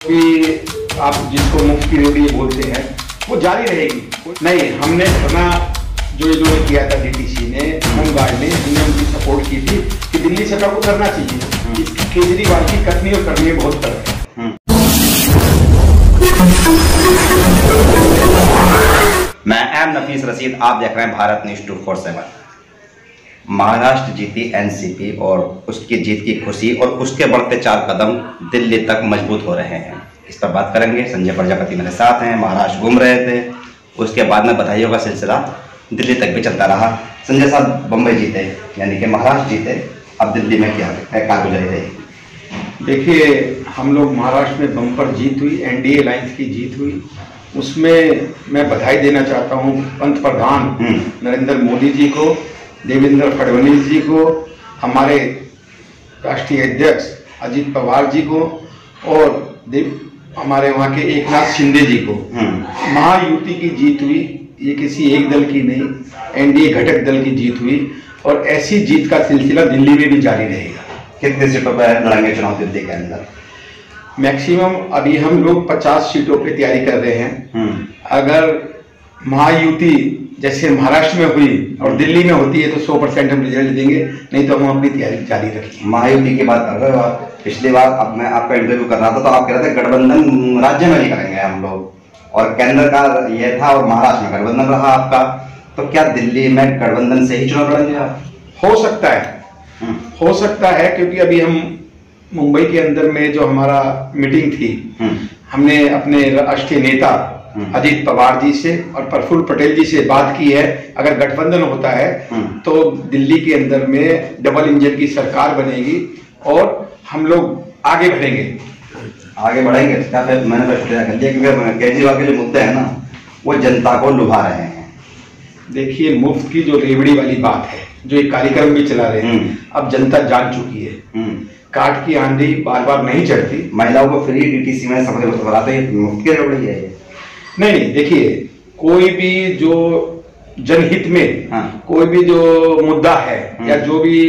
कि आप जिसको मुफ्त की रेवड़ी बोलते हैं वो जारी रहेगी। नहीं, हमने धरना जो इन्होंने किया था डीटीसी ने, होमगार्ड ने, हमने उनकी सपोर्ट की थी कि दिल्ली सरकार को करना चाहिए। इसकी केजरीवाल की कथनी और करनी में बहुत फर्क है। मैं एम नफीस रशीद, आप देख रहे हैं भारत न्यूज 247। महाराष्ट्र जीती एनसीपी और उसकी जीत की खुशी और उसके बढ़ते 4 कदम दिल्ली तक मजबूत हो रहे हैं। इस पर बात करेंगे। संजय प्रजापति मेरे साथ हैं। महाराष्ट्र घूम रहे थे, उसके बाद में बधाइयों का सिलसिला दिल्ली तक भी चलता रहा। संजय साहब, बम्बई जीते यानी कि महाराष्ट्र जीते, अब दिल्ली में क्या कारगुजारी रही? देखिए, हम लोग महाराष्ट्र में बम्पर जीत हुई, एनडीए अलायंस की जीत हुई। उसमें मैं बधाई देना चाहता हूँ पंत प्रधान नरेंद्र मोदी जी को, देवेंद्र फडणवीस जी को, हमारे राष्ट्रीय अध्यक्ष अजित पवार जी को और हमारे वहाँ के एकनाथ शिंदे जी को। महायुति की जीत हुई, ये किसी एक दल की नहीं, एनडीए घटक दल की जीत हुई और ऐसी जीत का सिलसिला दिल्ली में भी जारी रहेगा। कितने सीटों पर लड़ेंगे चुनाव दिल्ली के अंदर? मैक्सिमम अभी हम लोग 50 सीटों पे तैयारी कर रहे हैं। अगर महायुति जैसे महाराष्ट्र में हुई और दिल्ली में होती है तो 100% हम रिजल्ट देंगे, नहीं तो हम अपनी तैयारी जारी रखेंगे। महायुति की बात कर रहे हो आप। पिछली बार अब मैं आपका इंटरव्यू कर रहा था तो आप कह रहे थे गठबंधन राज्य में नहीं करेंगे हम लोग, और केंद्र का यह था और महाराष्ट्र में गठबंधन रहा आपका। तो क्या दिल्ली में गठबंधन से ही चुनाव लड़ेंगे आप? हो सकता है, हो सकता है, क्योंकि अभी हम मुंबई के अंदर में जो हमारा मीटिंग थी, हमने अपने राष्ट्रीय नेता अजित पवार जी से और प्रफुल्ल पटेल जी से बात की है। अगर गठबंधन होता है तो दिल्ली के अंदर में डबल इंजन की सरकार बनेगी और हम लोग आगे बढ़ेंगे। आगे बढ़ेंगे क्या? फिर मैंने प्रश्न कर दिया क्योंकि केजरीवाल के जो मुद्दे हैं ना, वो जनता को लुभा रहे हैं। देखिए, मुफ्त की जो रेवड़ी वाली बात है, जो एक कार्यक्रम भी चला रहे हैं, अब जनता जान चुकी है। काट की आंधी बार बार नहीं चढ़ती। महिलाओं को फ्री डीटीसी में समझ बताते मुफ्त की रेवड़ी है। नहीं, देखिए, कोई भी जो जनहित में कोई भी जो मुद्दा है या जो भी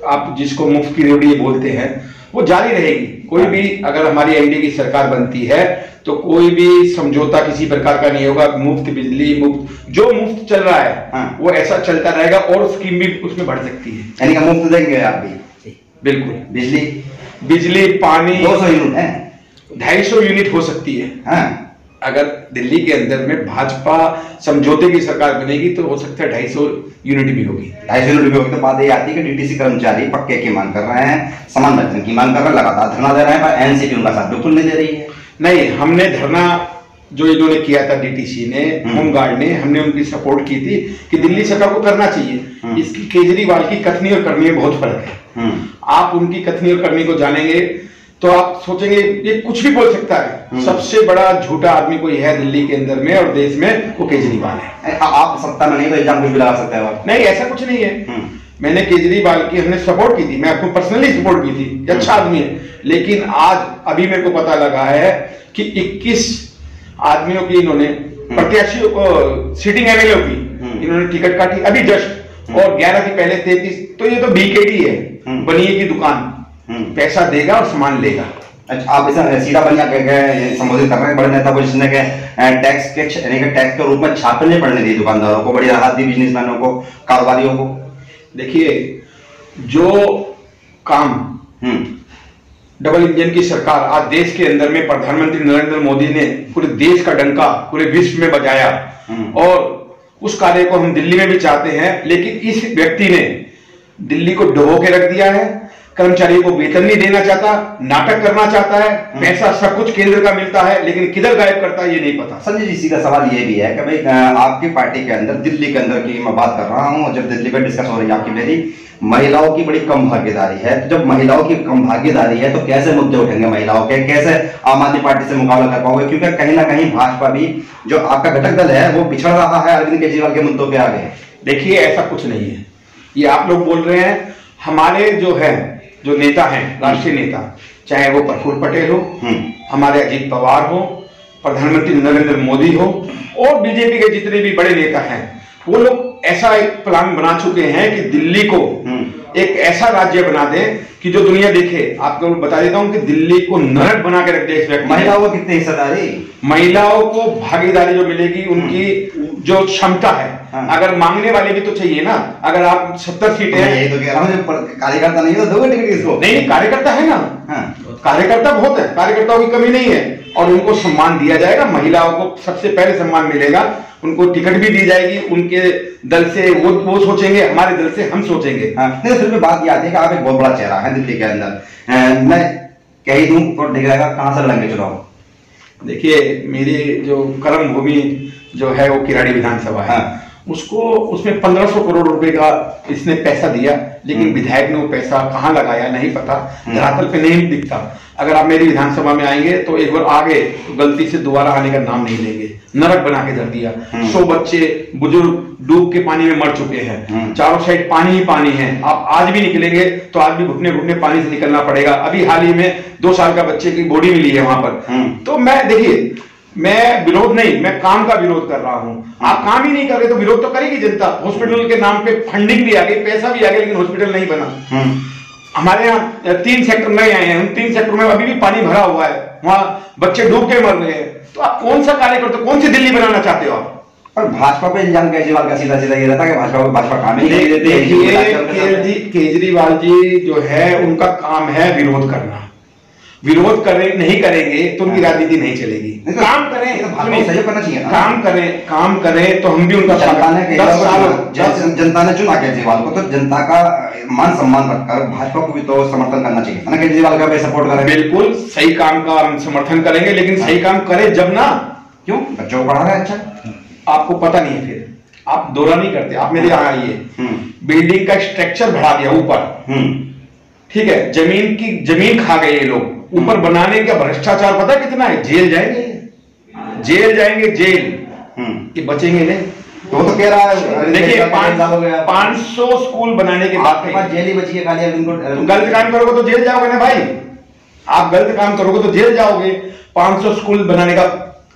आप जिसको मुफ्त की रेवड़ी बोलते हैं वो जारी रहेगी। कोई भी अगर हमारी एनडीए की सरकार बनती है तो कोई भी समझौता किसी प्रकार का नहीं होगा। मुफ्त बिजली, मुफ्त जो मुफ्त चल रहा है वो ऐसा चलता रहेगा और स्कीम भी उसमें बढ़ सकती है। यानी कि मुफ्त देंगे आप भी? बिल्कुल। बिजली पानी 200 यूनिट है, 250 यूनिट हो सकती है। अगर दिल्ली के अंदर में भाजपा समझौते की सरकार बनेगी तो हो सकता है 250 यूनिट भी होगी। 250 यूनिट भी होगी। तो बात ये आती है कि डीटीसी कर्मचारी पक्के की मांग कर रहे हैं, समान वेतन की मांग कर रहे हैं, लगातार धरना दे रहे हैं, पर एनसीपी उनका साथ बिल्कुल नहीं दे रही है। नहीं, हमने धरना जो इन्होंने किया था डीटीसी ने, होमगार्ड ने, हमने उनकी सपोर्ट की थी कि दिल्ली सरकार को करना चाहिए। इसकी केजरीवाल की कथनी और करनी में बहुत फर्क है। आप उनकी कथनी और करनी को जानेंगे तो आप सोचेंगे ये कुछ भी बोल सकता है। सबसे बड़ा झूठा आदमी कोई है दिल्ली के अंदर में और देश में, वो केजरीवाल है। आप सत्ता में नहीं तो इल्जाम कुछ भी लगा सकते हैं? नहीं, ऐसा कुछ नहीं है। मैंने केजरीवाल की हमने सपोर्ट की थी, मैं आपको पर्सनली सपोर्ट की थी, अच्छा आदमी है। लेकिन आज अभी मेरे को पता लगा है कि 21 आदमियों की इन्होंने प्रत्याशियों को, सिटिंग एमएलए की इन्होंने टिकट काटी अभी जस्ट, और 11 की पहले 33। तो ये तो बीकेडी है, बनिए की दुकान, पैसा देगा और सामान लेगा। अच्छा, आप इसे सीधा बनिया संबोधित कर रहे हैं बड़े नेता को, जिसने टैक्स के रूप में छापे नहीं पड़ने दिए दुकानदारों को, बड़ी राहत दी बिजनेसमैनों को, कारोबारियों को। देखिए, जो काम डबल इंजन की सरकार आज देश के अंदर में प्रधानमंत्री नरेंद्र मोदी ने पूरे देश का डंका पूरे विश्व में बजाया, और उस कार्य को हम दिल्ली में भी चाहते हैं। लेकिन इस व्यक्ति ने दिल्ली को डुबो के रख दिया है, कर्मचारियों को वेतन नहीं देना चाहता, नाटक करना चाहता है। पैसा सब कुछ केंद्र का मिलता है लेकिन किधर गायब करता है ये नहीं पता। संजय जी, सीधा सवाल ये भी है कि भाई आपकी पार्टी के अंदर, दिल्ली के अंदर की मैं बात कर रहा हूँ, जब दिल्ली में डिस्कस हो रही है आपकी मेरी, महिलाओं की बड़ी कम भागीदारी है। तो जब महिलाओं की कम भागीदारी है तो कैसे मुद्दे उठेंगे महिलाओं के? कैसे आम आदमी पार्टी से मुकाबला कर पाओगे? क्योंकि कहीं ना कहीं भाजपा भी, जो आपका घटक दल है, वो पिछड़ रहा है अरविंद केजरीवाल के मुद्दों के आगे। देखिए, ऐसा कुछ नहीं है, ये आप लोग बोल रहे हैं। हमारे जो नेता हैं, राष्ट्रीय नेता, चाहे वो प्रफुल्ल पटेल हो, हमारे अजित पवार हो, प्रधानमंत्री नरेंद्र मोदी हो, और बीजेपी के जितने भी बड़े नेता हैं, वो लोग ऐसा एक प्लान बना चुके हैं कि दिल्ली को एक ऐसा राज्य बना दे कि जो दुनिया देखे। आपको बता देता हूं कि दिल्ली को नरक बना के रख दे इस व्यक्ति। महिलाओं को कितनी हिस्सेदारी, महिलाओं को भागीदारी जो मिलेगी, उनकी जो क्षमता है, अगर मांगने वाले भी तो चाहिए ना। अगर आप 70 सीटें हैं, यही तो कह रहा हूं, कार्यकर्ता नहीं तो दोगे टिकट इसको। नहीं, कार्यकर्ता है ना, कार्यकर्ता बहुत है, कार्यकर्ताओं की कमी नहीं है, और उनको सम्मान दिया जाएगा। महिलाओं को सबसे पहले सम्मान मिलेगा, उनको टिकट भी दी जाएगी। उनके दल से वो सोचेंगे, हमारे दल से हम सोचेंगे। नहीं, फिर भी बात ये आती है कि आप एक बहुत बड़ा चेहरा है दिल्ली के अंदर। मैं कह ही दूं और दिख जाएगा कहां से लड़ेंगे चुनाव। देखिए, मेरी जो कर्म भूमि जो है वो किराड़ी विधानसभा है। उसको उसमें 1500 करोड़ रुपए का इसने पैसा दिया, लेकिन विधायक ने वो पैसा कहाँ लगाया नहीं पता, धरातल पे नहीं दिखता। अगर आप मेरी विधानसभा में आएंगे तो एक बार आगे तो गलती से दोबारा आने का नाम नहीं लेंगे। नरक बना के धर दिया। 100 बच्चे बुजुर्ग डूब के पानी में मर चुके हैं, चारों साइड पानी ही पानी है। आप आज भी निकलेंगे तो आज भी घुटने घुटने पानी से निकलना पड़ेगा। अभी हाल ही में 2 साल का बच्चे की बॉडी मिली है वहां पर। तो मैं, देखिए, मैं विरोध नहीं, मैं काम का विरोध कर रहा हूं। आप काम ही नहीं कर रहे तो विरोध तो करेगी जनता। हॉस्पिटल के नाम पे फंडिंग भी आ गई, पैसा भी आ गया, लेकिन हॉस्पिटल नहीं बना। हमारे यहाँ 3 सेक्टर नए आए हैं, उन 3 सेक्टर में अभी भी पानी भरा हुआ है, वहां बच्चे डूब के मर रहे हैं। तो आप कौन सा कार्य करते हो, कौन सी दिल्ली बनाना चाहते हो आप? और भाजपा पे इल्जाम केजरीवाल का सीधा सीधा ये रहता है कि भाजपा काम ही नहीं देती। देखिए, केजरीवाल जी जो है उनका काम है विरोध करना। विरोध करें, नहीं करेंगे तो उनकी राजनीति नहीं चलेगी। काम करें, सहयोग करना चाहिए। काम करें तो हम भी उनका जनता ने चुना केजरीवाल को, तो जनता का मान सम्मान रखकर भाजपा को भी तो समर्थन करना चाहिए ना, केजरीवाल का भी सपोर्ट करें। बिल्कुल सही काम का हम समर्थन करेंगे, लेकिन सही काम करें जब ना। क्यों? बच्चों को पढ़ा रहे हैं। अच्छा, आपको पता नहीं है, फिर आप दौरा नहीं करते। आप मेरे यहाँ आइए, बिल्डिंग का स्ट्रक्चर बढ़ा दिया ऊपर, ठीक है, जमीन खा गए ये लोग। ऊपर बनाने का भ्रष्टाचार पता कितना है? जेल जाएंगे, जेल। ये बचेंगे नहीं। तो कह रहा है, देखिए, 500 स्कूल बनाने के बाद जेल ही बची है खाली। गलत काम करोगे तो जेल जाओगे ना भाई। आप गलत काम करोगे तो जेल जाओगे। 500 स्कूल बनाने का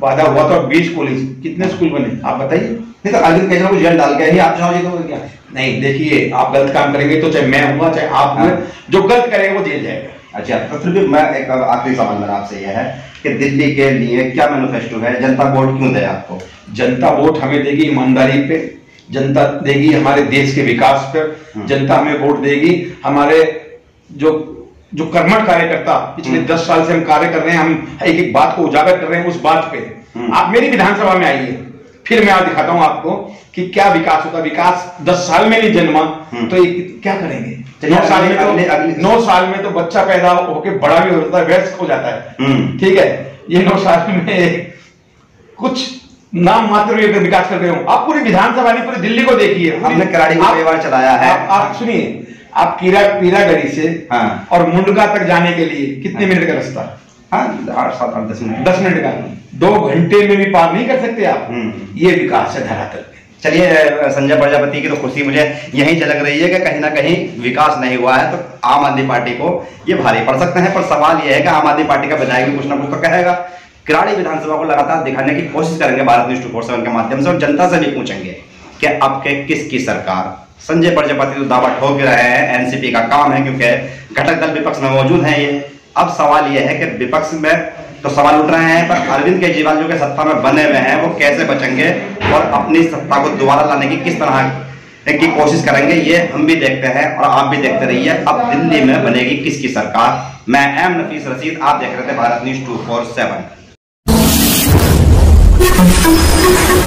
वादा हुआ था, 20 कॉलेज, कितने स्कूल बने आप बताइए? नहीं तो अरविंद केजरीवाल को जेल डाल के ही आप चुनाव जीतोगे क्या? नहीं, देखिए, आप गलत काम करेंगे तो चाहे मैं हुआ चाहे आप हुए, जो गलत करेगा वो जेल जाएगा। अच्छा, तो फिर भी मैं एक आखिरी सवाल मेरा आपसे यह है कि दिल्ली के लिए क्या मैनिफेस्टो है? जनता वोट क्यों दे आपको? जनता वोट हमें देगी ईमानदारी पे, जनता देगी हमारे देश के विकास पर, जनता हमें वोट देगी हमारे जो कर्मठ कार्यकर्ता पिछले 10 साल से हम कार्य कर रहे हैं, हम एक एक बात को उजागर कर रहे हैं, उस बात पे आप मेरी विधानसभा में आइए, फिर मैं आज दिखाता हूं आपको कि क्या विकास होता। विकास 10 साल में नहीं जन्मा तो ये क्या करेंगे? 9 साल में तो बच्चा पैदा होके बड़ा भी हो जाता है, वयस्क हो जाता है, ठीक है। ये 9 साल में कुछ नाम मात्र विकास कर रहे हो। आप पूरी विधानसभा नहीं, पूरी दिल्ली को देखिए। हमने कराड़ी को कई बार चलाया है। आप सुनिए, आप पीरागढ़ी से और मुंडका तक जाने के लिए कितने मिनट का रास्ता? 8, 7, 8, 10 मिनट। 10 मिनट का, 2 घंटे में भी पार नहीं कर सकते आप। ये विकास है धरातल पे। चलिए, संजय प्रजापति की तो खुशी मुझे यही झलक रही है कि कहीं ना कहीं विकास नहीं हुआ है, तो आम आदमी पार्टी को ये भारी पड़ सकते हैं। पर सवाल यह है कि आम आदमी पार्टी का विधायक भी कुछ ना कुछ तो कहेगा। किराड़ी विधानसभा को लगातार दिखाने की कोशिश करेंगे भारत न्यूज़ 24/7 के माध्यम से, और जनता से भी पूछेंगे कि अब के किसकी सरकार। संजय प्रजापति तो दावा ठोक रहे हैं, एनसीपी का काम है क्योंकि घटक दल विपक्ष में मौजूद है ये। अब सवाल यह है कि विपक्ष में तो सवाल उठ रहे हैं, पर अरविंद केजरीवाल जो कि सत्ता में बने हुए हैं वो कैसे बचेंगे और अपनी सत्ता को दोबारा लाने की किस तरह की कोशिश करेंगे, ये हम भी देखते हैं और आप भी देखते रहिए। अब दिल्ली में बनेगी किसकी सरकार। मैं एम नफीस रशीद, आप देख रहे थे भारत न्यूज़ 24/7।